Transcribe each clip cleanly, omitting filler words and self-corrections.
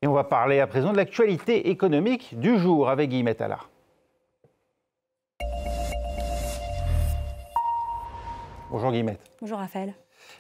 Et on va parler à présent de l'actualité économique du jour avec Guillemette Allard. Bonjour Guillemette. Bonjour Raphaël.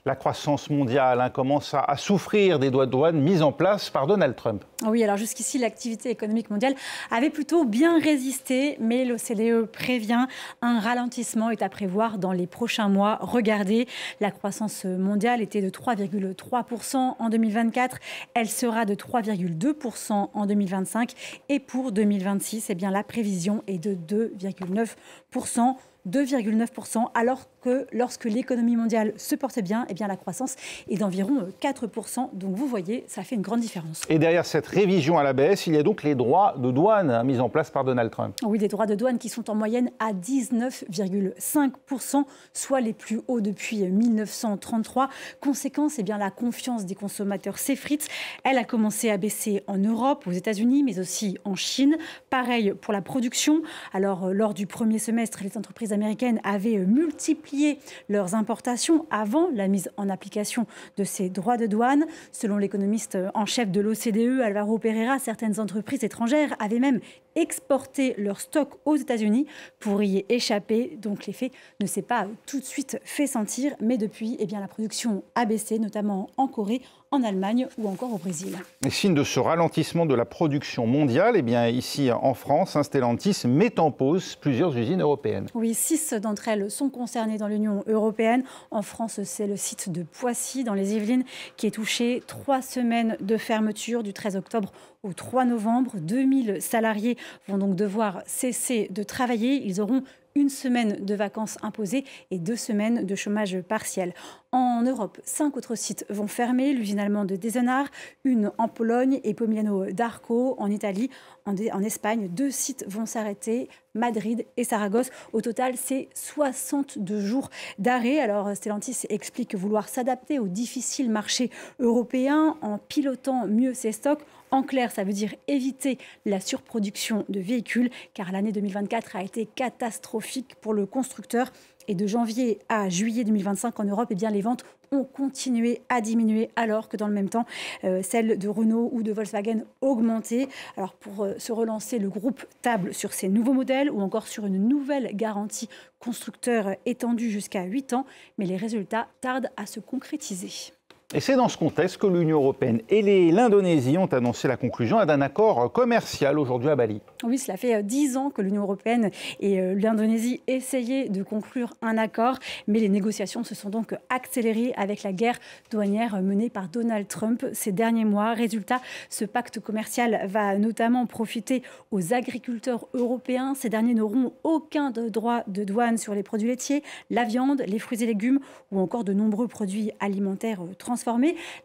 La croissance mondiale commence à souffrir des droits de douane mis en place par Donald Trump. Oui, alors jusqu'ici, l'activité économique mondiale avait plutôt bien résisté, mais l'OCDE prévient un ralentissement est à prévoir dans les prochains mois. Regardez, la croissance mondiale était de 3,3% en 2024, elle sera de 3,2% en 2025 et pour 2026, eh bien, la prévision est de 2,9%. 2,9%, alors que lorsque l'économie mondiale se porte bien, eh bien la croissance est d'environ 4%. Donc vous voyez, ça fait une grande différence. Et derrière cette révision à la baisse, il y a donc les droits de douane mis en place par Donald Trump. Oui, des droits de douane qui sont en moyenne à 19,5%, soit les plus hauts depuis 1933. Conséquence, eh bien, la confiance des consommateurs s'effrite. Elle a commencé à baisser en Europe, aux États-Unis, mais aussi en Chine. Pareil pour la production. Alors, lors du premier semestre, les entreprises américaines avaient multiplié leurs importations avant la mise en application de ces droits de douane. Selon l'économiste en chef de l'OCDE, Alvaro Pereira, certaines entreprises étrangères avaient même exporté leur stock aux États-Unis pour y échapper. Donc l'effet ne s'est pas tout de suite fait sentir, mais depuis, eh bien, la production a baissé, notamment en Corée, en Allemagne ou encore au Brésil. Et signe de ce ralentissement de la production mondiale, eh bien, ici en France, Stellantis met en pause plusieurs usines européennes. Oui, 6 d'entre elles sont concernées dans l'Union européenne. En France, c'est le site de Poissy, dans les Yvelines, qui est touché. 3 semaines de fermeture du 13 octobre au 3 novembre. 2000 salariés vont donc devoir cesser de travailler. Ils auront 1 semaine de vacances imposées et 2 semaines de chômage partiel. En Europe, 5 autres sites vont fermer. L'usine allemande de Desenar, une en Pologne et Pomigliano d'Arco en Italie. En Espagne, 2 sites vont s'arrêter, Madrid et Saragosse. Au total, c'est 62 jours d'arrêt. Alors Stellantis explique vouloir s'adapter au difficile marché européen en pilotant mieux ses stocks. En clair, ça veut dire éviter la surproduction de véhicules, car l'année 2024 a été catastrophique pour le constructeur. Et de janvier à juillet 2025 en Europe, eh bien, les ventes ont continué à diminuer, alors que dans le même temps, celles de Renault ou de Volkswagen augmentaient. Alors pour se relancer, le groupe table sur ces nouveaux modèles ou encore sur une nouvelle garantie constructeur étendue jusqu'à 8 ans, mais les résultats tardent à se concrétiser. Et c'est dans ce contexte que l'Union européenne et l'Indonésie ont annoncé la conclusion d'un accord commercial aujourd'hui à Bali. Oui, cela fait 10 ans que l'Union européenne et l'Indonésie essayaient de conclure un accord, mais les négociations se sont donc accélérées avec la guerre douanière menée par Donald Trump ces derniers mois. Résultat, ce pacte commercial va notamment profiter aux agriculteurs européens. Ces derniers n'auront aucun droit de douane sur les produits laitiers, la viande, les fruits et légumes ou encore de nombreux produits alimentaires transformés.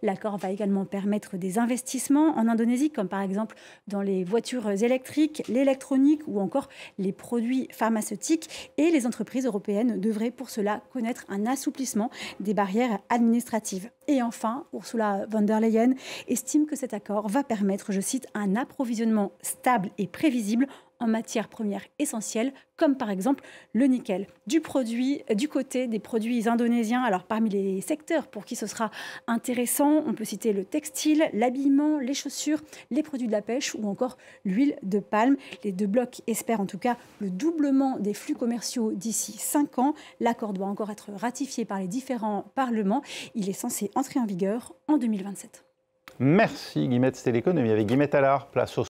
L'accord va également permettre des investissements en Indonésie, comme par exemple dans les voitures électriques, l'électronique ou encore les produits pharmaceutiques. Et les entreprises européennes devraient pour cela connaître un assouplissement des barrières administratives. Et enfin, Ursula von der Leyen estime que cet accord va permettre, je cite, un approvisionnement stable et prévisible en matières premières essentielles, comme par exemple le nickel. Du côté des produits indonésiens, alors parmi les secteurs pour qui ce sera intéressant, on peut citer le textile, l'habillement, les chaussures, les produits de la pêche ou encore l'huile de palme. Les 2 blocs espèrent en tout cas le doublement des flux commerciaux d'ici 5 ans. L'accord doit encore être ratifié par les différents parlements. Il est censé entrer en vigueur en 2027. Merci Guillemette, c'était l'économie avec Guillemette Allard. Place au